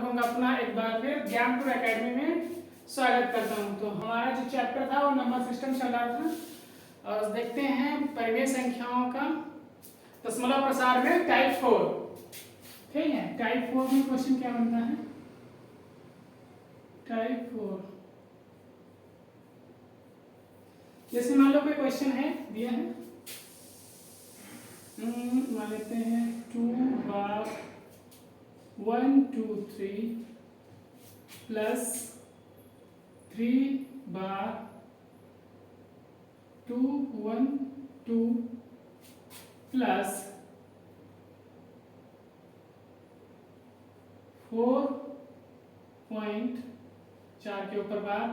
लोगों का अपना एक बार फिर ज्ञानपुर एकेडमी में स्वागत करता हूं। तो हमारा जो चैप्टर था वो नंबर सिस्टम चल रहा था और देखते हैं परिमेय संख्याओं का दशमलव प्रसार में टाइप 4। ठीक है, टाइप 4 में क्वेश्चन क्या बनता है? टाइप 4 जैसे मान लो कोई क्वेश्चन है दिया है, मान लेते हैं 2 बार 1 2 3 प्लस 3 बार 2 1 2 प्लस 4 के ऊपर बार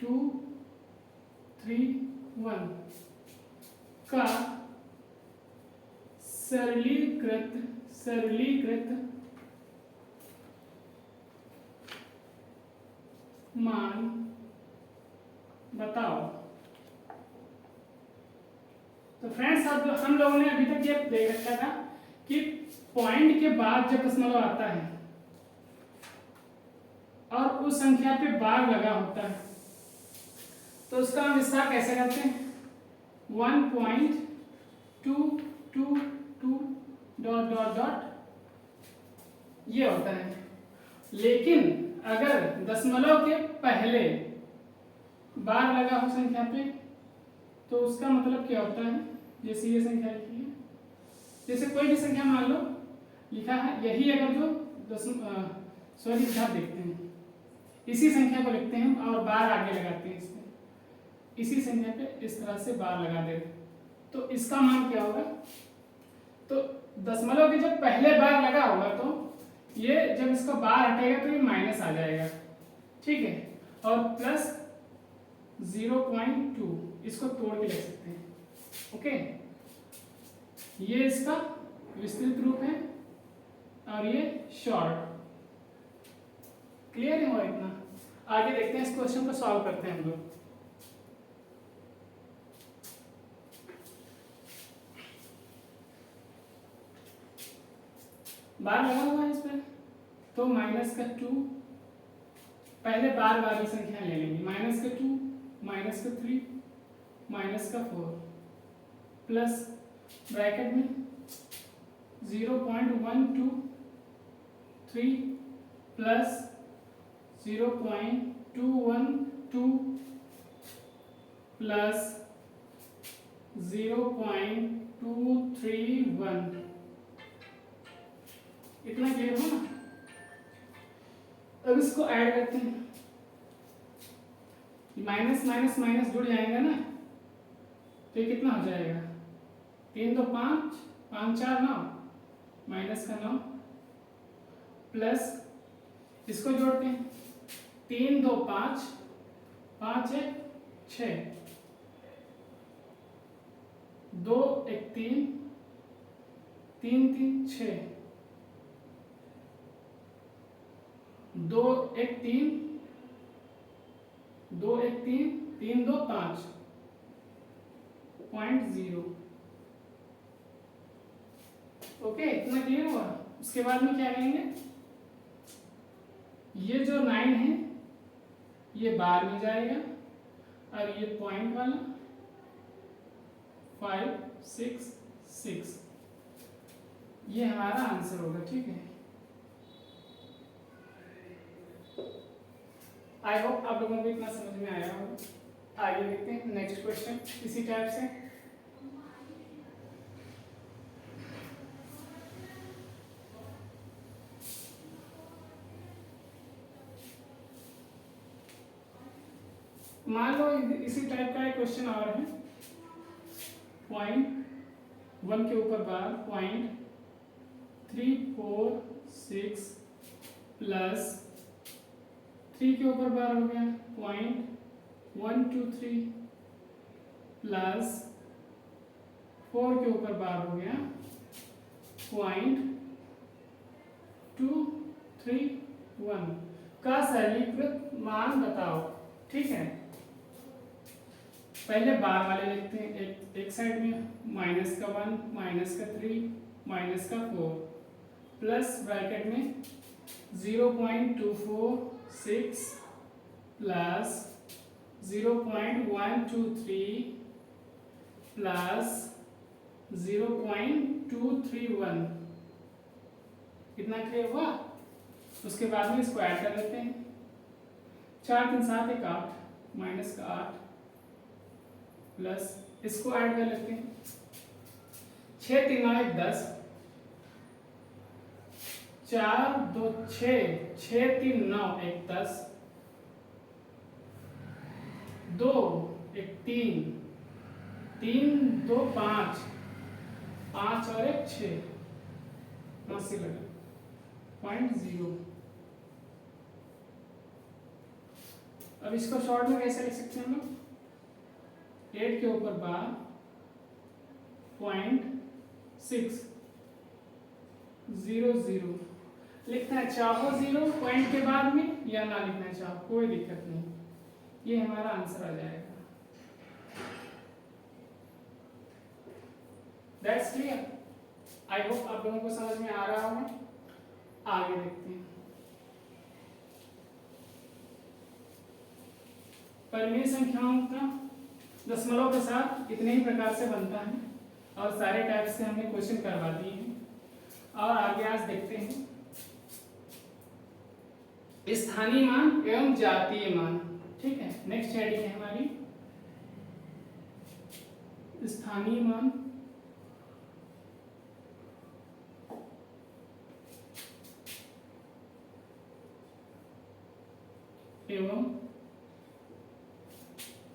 2 3 1 का सरलीकृत मान बताओ। तो फ्रेंड्स अब हम लोगों ने अभी तक ये देख रखा था कि पॉइंट के बाद जब दशमलव आता है और उस संख्या पे बार लगा होता है तो उसका हम विस्तार कैसे करते हैं? 1.222 डॉट डॉट डॉट ये होता है। लेकिन अगर दशमलव के पहले बार लगा हो संख्या पे तो उसका मतलब क्या होता है? जैसे ये संख्या लिखी है, जैसे कोई भी संख्या मान लो लिखा है, यही अगर जो विधात देखते हैं, इसी संख्या को लिखते हैं और बार आगे लगाते हैं इसमें, इसी संख्या पे इस तरह से बार लगा देते हैं तो इसका मान क्या होगा? तो दशमलव के जब पहले बार लगा होगा तो ये जब इसका बार हटेगा तो ये माइनस आ जाएगा। ठीक है, और प्लस 0.2 इसको तोड़ के लिख सकते हैं। ओके, ये इसका विस्तृत रूप है और ये शॉर्ट। क्लियर है? हुआ इतना? आगे देखते हैं, इस क्वेश्चन को सॉल्व करते हैं हम लोग। बार लगा हुआ है इस पर तो माइनस का 2, पहले बार वाली संख्या ले लेंगे, माइनस का 2 माइनस का 3 माइनस का 4 प्लस ब्रैकेट में 0.123 प्लस 0.212 प्लस 0.231। इतना क्लियर हो ना? अब इसको ऐड करते हैं, माइनस माइनस माइनस जुड़ जाएगा ना तो ये कितना हो जाएगा? 3 2 5 5 4 9 माइनस का 9 प्लस इसको जोड़ते हैं 3 2 5 5 1 6 2 1 3 3 3 6 2 1 3 2 1 3 3 2 5 0। ओके, इतना क्लियर हुआ? उसके बाद में क्या करेंगे? ये जो 9 है ये बार में जाएगा और ये पॉइंट वाला 5 6 6 ये हमारा आंसर होगा। ठीक है, आई होप आप लोगों को इतना समझ में आया होगा। आगे देखते हैं नेक्स्ट क्वेश्चन इसी टाइप से। मान लो इसी टाइप का एक क्वेश्चन और है, 0.1 के ऊपर बार 0.346 प्लस 3 के ऊपर बार हो गया 0.123 प्लस 4 के ऊपर बार हो गया 0.231 का सरलीकृत मान बताओ। ठीक है, पहले बार वाले लिखते हैं, एक साइड में माइनस का 1 माइनस का 3 माइनस का 4 प्लस ब्रैकेट में 0.246 प्लस 0.123 प्लस 0.231, कितना क्लियर हुआ? उसके बाद में इसको ऐड कर लेते हैं। 4 3 7 1 8 माइनस का 8 प्लस इसको ऐड कर लेते हैं। 6 3 9 1 10, 4 2 6, 6 3 9 1 10, 2 1 3, 3 2 5, 5 और 1 6, 80 लगा 0.0। अब इसको शॉर्ट में कैसे लिख सकते हैं हम लोग? 8 के ऊपर बार 0.600 लिखना है। चाहो 0 पॉइंट के बाद में या ना लिखना चाहो, कोई दिक्कत नहीं, ये हमारा आंसर आ जाएगा। That's clear. आई होप आप लोगों को समझ में आ रहा होगा। आगे देखते हैं। परिमेय संख्याओं का दशमलव के साथ इतने ही प्रकार से बनता है और सारे टाइप से हमने क्वेश्चन करवा दिए हैं। और आगे आज देखते हैं स्थानीय मान एवं जातीय मान। ठीक है, नेक्स्ट हेडिंग है हमारी स्थानीय मान एवं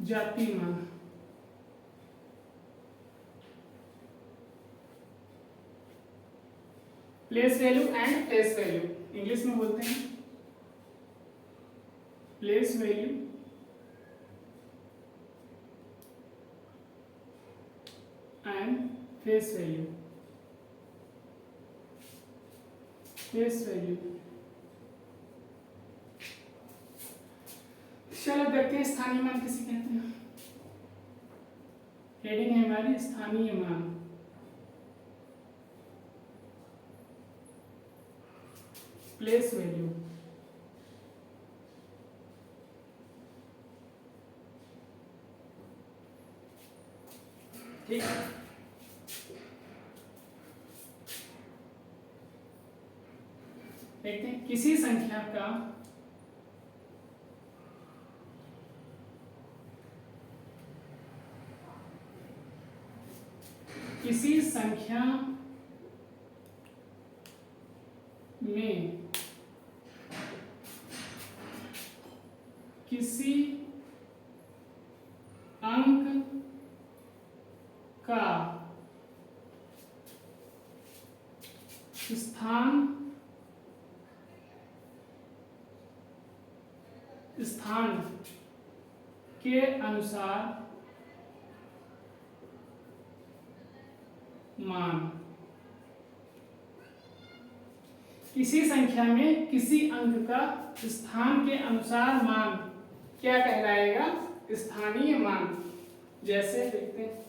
जातीय मान। Place value and face value, English में बोलते हैं place value and face value. Face value, चलो देखते हैं स्थानीय मान किसे कहते हैं। हेडिंग है हमारी स्थानीय मान। प्लेस वैल्यू, ठीक है। देखते हैं किसी संख्या का किसी संख्या में किसी अंक का स्थान के अनुसार मान। किसी संख्या में किसी अंक का स्थान के अनुसार मान क्या कहलाएगा? स्थानीय मान। जैसे देखते हैं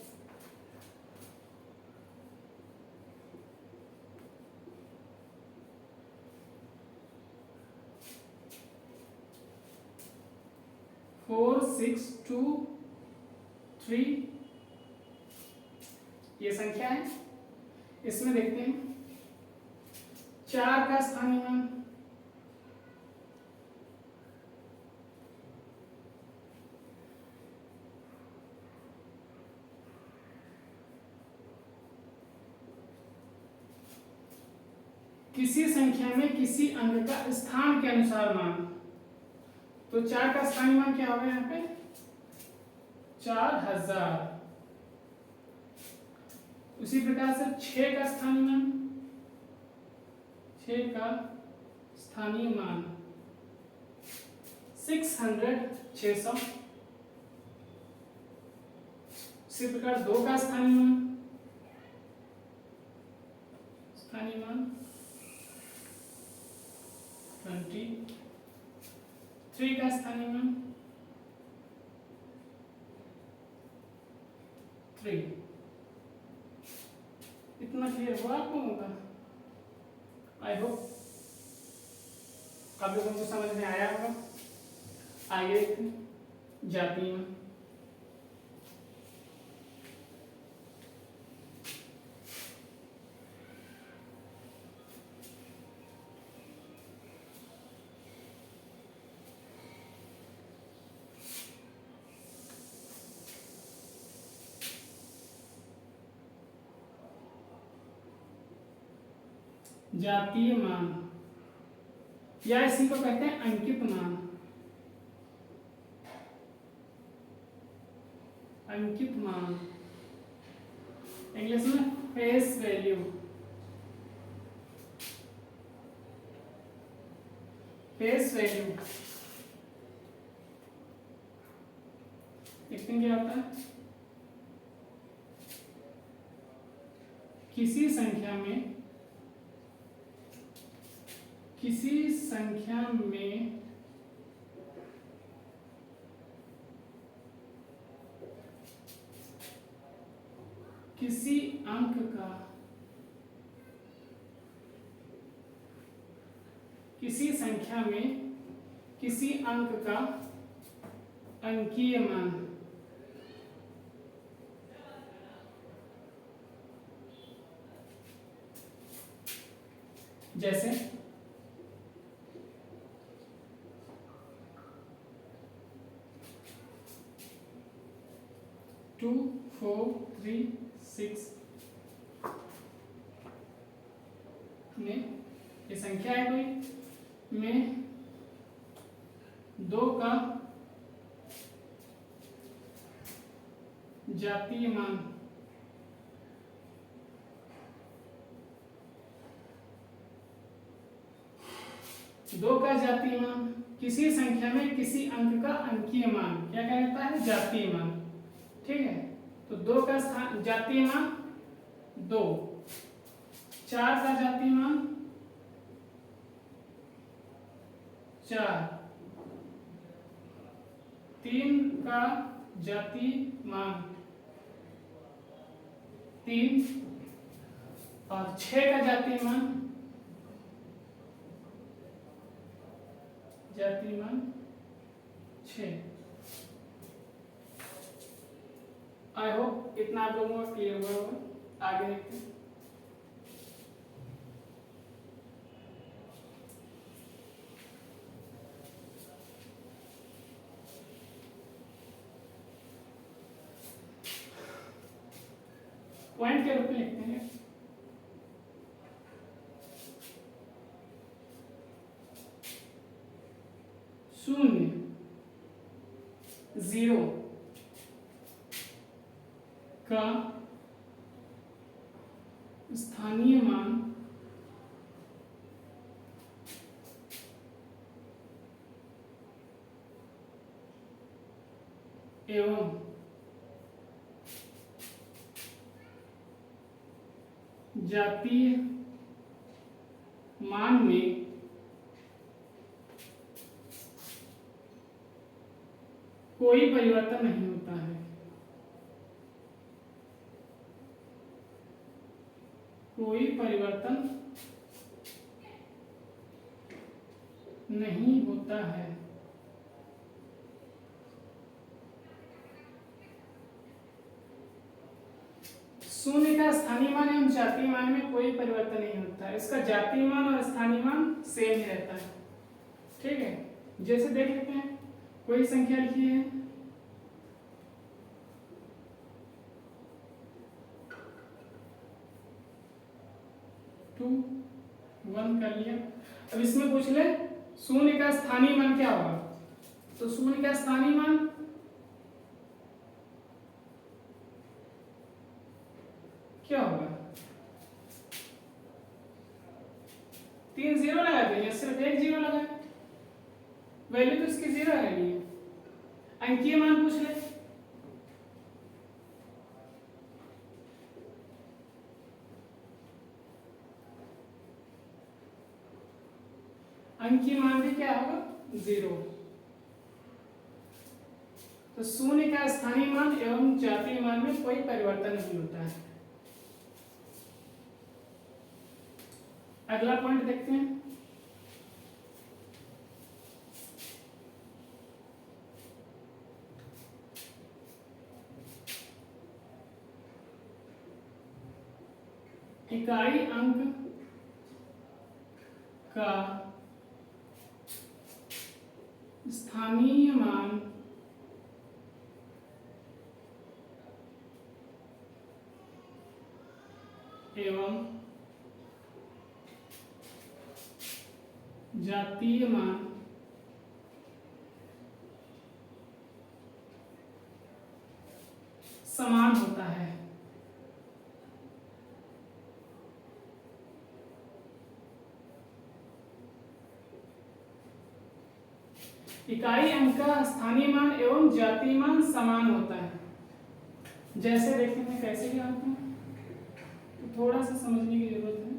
4 6 2 3, ये संख्या है। इसमें देखते हैं 4 का स्थानीय मान, किसी संख्या में किसी अंक का स्थान के अनुसार मान। तो 4 का स्थानीय मान क्या होगा यहाँ पे? 4000। उसी प्रकार से 6 का स्थानीय मान, 6 का स्थानीय मान 600, 600। उसी प्रकार 2 का स्थानीय मान 20। 3 का स्थानीय मान 3। इतना क्लियर हुआ आप लोगों का? आई होप आप लोगों को समझ में आया होगा। आगे देखते हैं जातीय मान। जातीय मान या इसी को कहते हैं अंकित मान। अंकित मान इंग्लिश में फेस वैल्यू। फेस वैल्यू देखते हैं क्या होता है। किसी संख्या में किसी अंक का किसी संख्या में किसी अंक का अंकीय मान जैसे 2 4 3 6 में ये संख्या है कोई में 2 का जातीय मान किसी संख्या में किसी अंक का अंकीय मान क्या कहलाता है? जातीय मान। ठीक है, तो 2 का जातीय मान 2, 4 का जातीय मान 4, 3 का जातीय मान 3 और 6 का जातीय मान 6। आई होप इतना आप लोगों को क्लियर हुआ होगा। आगे देखते हैं। पॉइंट के रूप में लिखते हैं शून्य 0 का स्थानीय मान एवं जातीय मान में कोई परिवर्तन नहीं होता है। कोई परिवर्तन नहीं होता है। शून्य का स्थानीय मान एवं जातीय मान में कोई परिवर्तन नहीं होता है। इसका जातीय मान और स्थानीय मान सेम ही रहता है। ठीक है, जैसे देख लेते हैं, कोई संख्या लिखी है 2 1 कर लिया। अब इसमें पूछ ले शून्य का स्थानीय मान क्या होगा, तो शून्य का स्थानीय मान क्या होगा? 3 0 लगा देंगे, सिर्फ 1 0 लगा, वैल्यू तो इसकी 0 रहनी है। अंकीय मान पूछ ले, अंकीय मान भी क्या होगा? 0। तो शून्य का स्थानीय मान एवं जातीय मान में कोई परिवर्तन नहीं होता है। अगला पॉइंट देखते हैं, इकाई अंक का स्थानीय मान एवं जातीय मान समान होता है। इकाई अंक का स्थानीय मान एवं जातीय मान समान होता है। जैसे देखेंगे कैसे क्या होता है तो थोड़ा सा समझने की जरूरत है।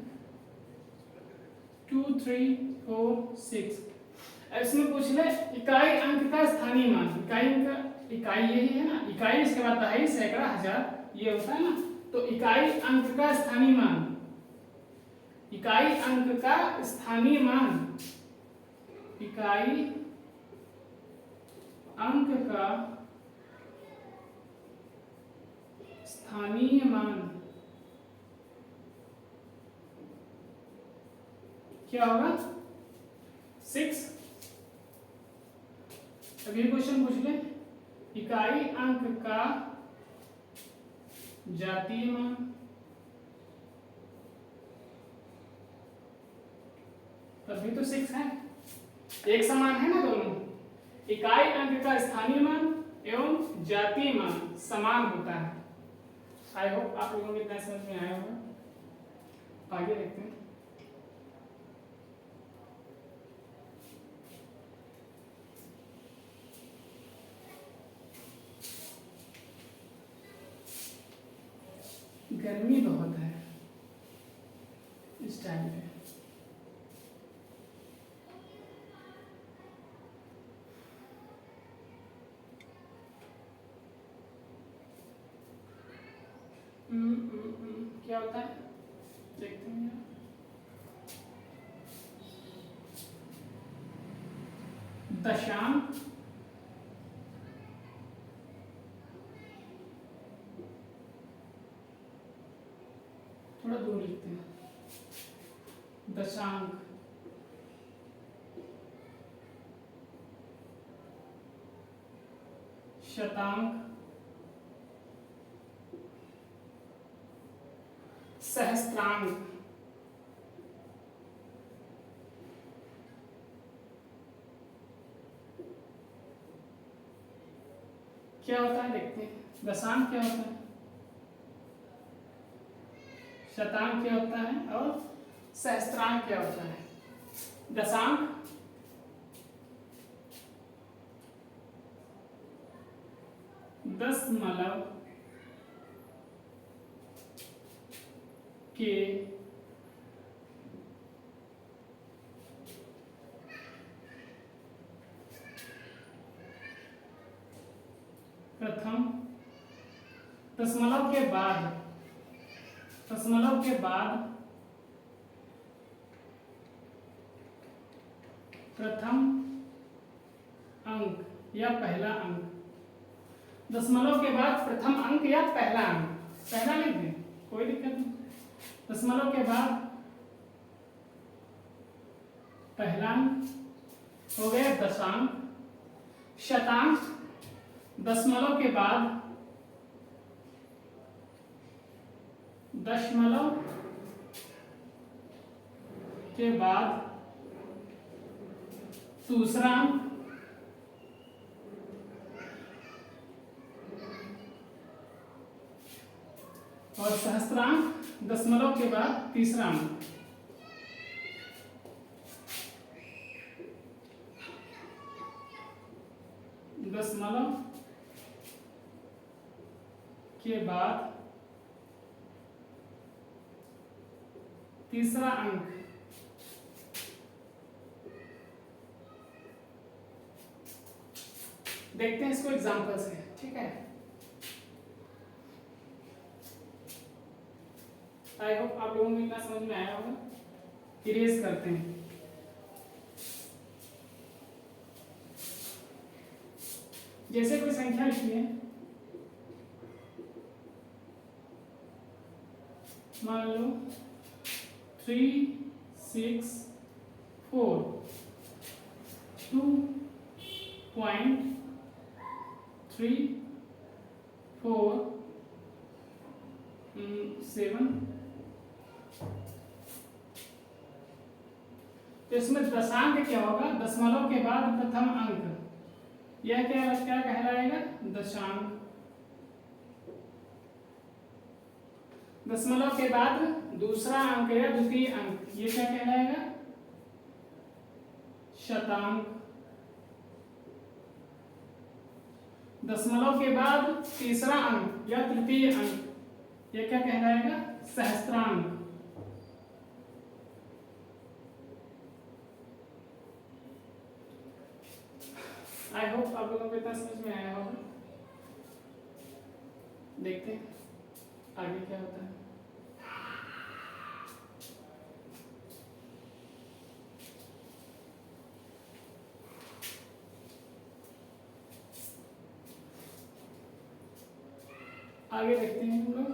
2 3 4 6 इसमें पूछ ले इकाई अंक का स्थानीय मान। इकाई अंक का इकाई यही है ना, इकाई इसके बाद दहाई सैकड़ा हजार ये होता है ना। तो इकाई अंक का स्थानीय मान, इकाई अंक का स्थानीय मान, इकाई अंक का स्थानीय मान क्या होगा 6। अब ये क्वेश्चन पूछ ले इकाई अंक का जातीय मान, तभी तो 6 है, एक समान है ना दोनों। इकाई अंक का स्थानीय मान एवं जातीय मान समान होता है। आई होप आप लोगों को इतना समझ में आया होगा। आगे देखते हैं। गर्मी बहुत है इस टाइम पे। क्या होता है देखते हैं। दशांक थोड़ा दूर लिखते हैं। दशांक शतांक सहस्त्रांक क्या होता है देखते हैं। दशांक क्या होता है, शतांक क्या होता है और सहस्त्रांक क्या होता है। दशांक दशमलव के प्रथम दशमलव के बाद प्रथम अंक या पहला अंक। दशमलव के बाद प्रथम अंक या पहला अंक, पहला लिख दें कोई दिक्कत नहीं। दशमलव के बाद पहला अंक हो गया दशांक। शतांक दशमलव के बाद दशमलव के बाद दूसरा अंक। और सहस्त्रांक दशमलव के बाद तीसरा अंक। दशमलव के बाद तीसरा अंक। देखते हैं इसको एग्जांपल से, ठीक है। आई होप आप लोगों को इतना समझ में आया होगा। इरेज करते हैं। जैसे कोई संख्या लिखी है, मान लो 364 2.347। तो इसमें दशांक क्या होगा? दशमलव के बाद प्रथम अंक, यह क्या क्या कहलाएगा? दशांक। दशमलव के बाद दूसरा अंक या द्वितीय अंक, ये क्या कहलाएगा? शतांक। दशमलव के बाद तीसरा अंक या तृतीय अंक, ये क्या कहलाएगा? सहस्त्रांक। आई होप आप लोगों को इतना समझ में आया होगा। देखते हैं आगे क्या होता है। आगे देखते हैं हम लोग।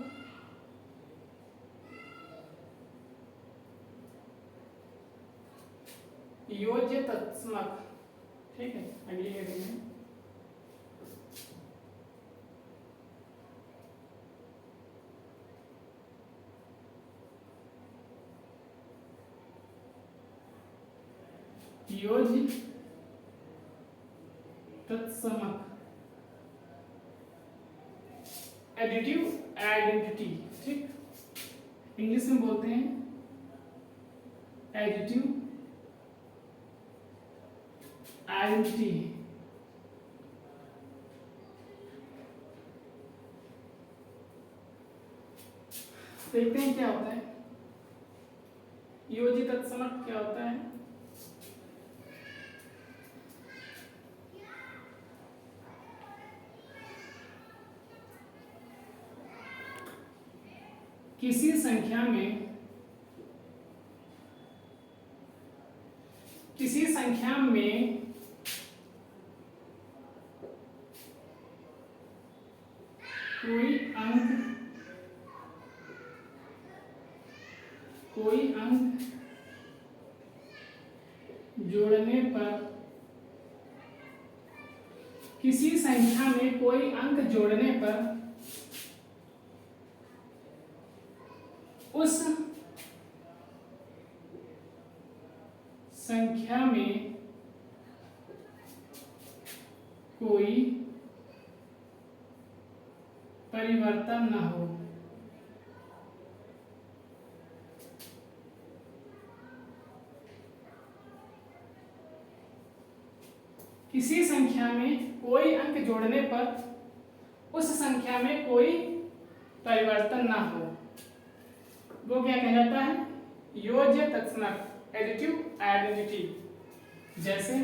योज्य तत्समक, ठीक है, अगली हेडिंग है। योज्य तत्समक, एडिटिव आइडेंटिटी, ठीक, इंग्लिश में बोलते हैं एडिटिव आइडेंटिटी। देखते हैं क्या होता है। योजित तत्समक क्या होता है? किसी संख्या में कोई अंक जोड़ने पर, किसी संख्या में कोई अंक जोड़ने पर उस संख्या में कोई परिवर्तन न हो। किसी संख्या में कोई अंक जोड़ने पर उस संख्या में कोई परिवर्तन ना हो, वो क्या कहलाता है? योज्य तत्समक, एडिटिव आइडेंटिटी। जैसे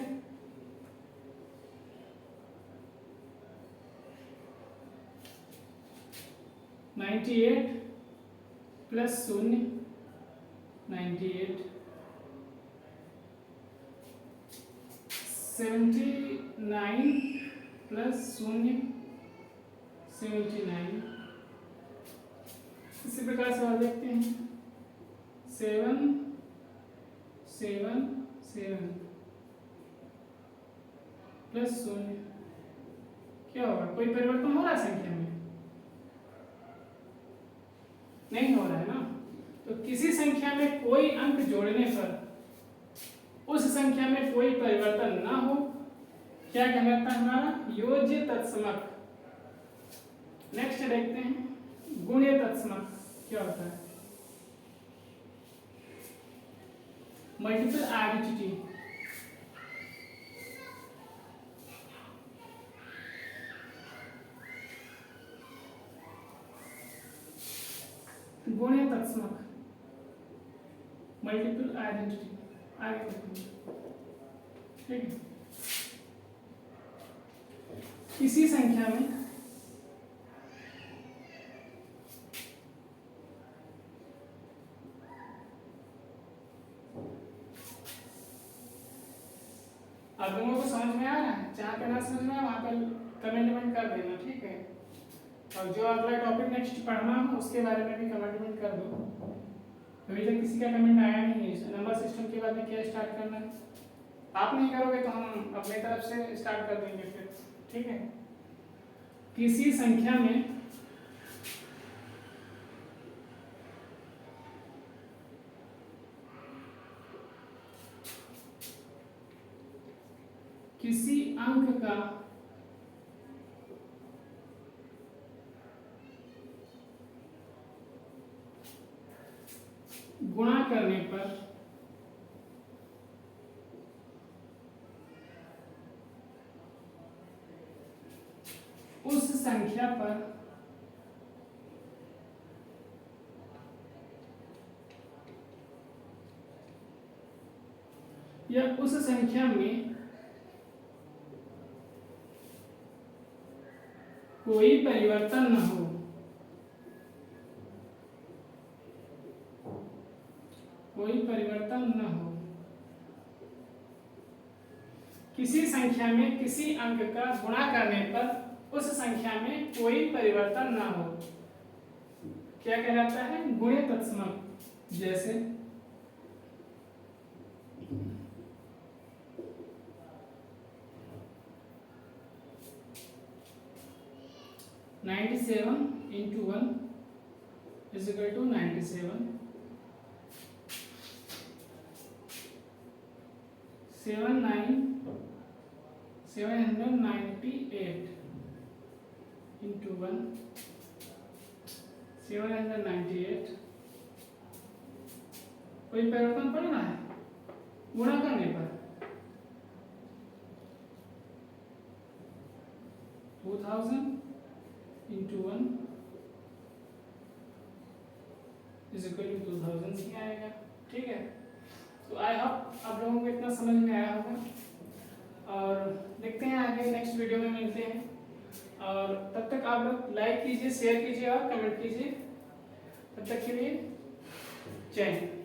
98 प्लस 0 98, 79 प्लस 0 79। इसी प्रकार से और देखते हैं 7 7 7 प्लस 0। क्या होगा? कोई परिवर्तन हो रहा है संख्या में? नहीं हो रहा है ना। तो किसी संख्या में कोई अंक जोड़ने पर उस संख्या में कोई परिवर्तन ना हो, क्या कहलाता है? हमारा योज्य तत्समक। नेक्स्ट देखते हैं गुण्य तत्समक क्या होता है? Multiple identity. गुण्य तत्समक, मल्टीपल आइडेंटिटी। आगे ठीक है। किसी संख्या में आप लोगों को समझ में आ रहा है? जहाँ पे ना समझ में आए वहाँ पे कमेंट कर देना, ठीक है। और जो अगला टॉपिक नेक्स्ट पढ़ना हो उसके बारे में भी कमेंट कर दो। अभी तक किसी का कमेंट आया नहीं है। नंबर सिस्टम के बाद में क्या स्टार्ट करना है, आप नहीं करोगे तो हम अपने तरफ से स्टार्ट कर देंगे फिर, ठीक है। किसी संख्या में किसी अंक का गुणा करने पर उस संख्या पर या उस संख्या में कोई परिवर्तन न हो, कोई परिवर्तन न हो। किसी संख्या में किसी अंक का गुणा करने पर उस संख्या में कोई परिवर्तन न हो, क्या कहलाता है, गुणे तत्सम। जैसे 97 into 1 is equal to 97, 798 into 1 798। कोई परिवर्तन पड़ना है गुणा करने पर 2000 into 1 is equal to 2000 ही आएगा, ठीक है। तो आई होप आप लोगों को इतना समझ में आया होगा और देखते हैं आगे नेक्स्ट वीडियो में मिलते हैं। और तब तक आप लोग लाइक कीजिए, शेयर कीजिए और कमेंट कीजिए। तब तक के लिए जय हिंद।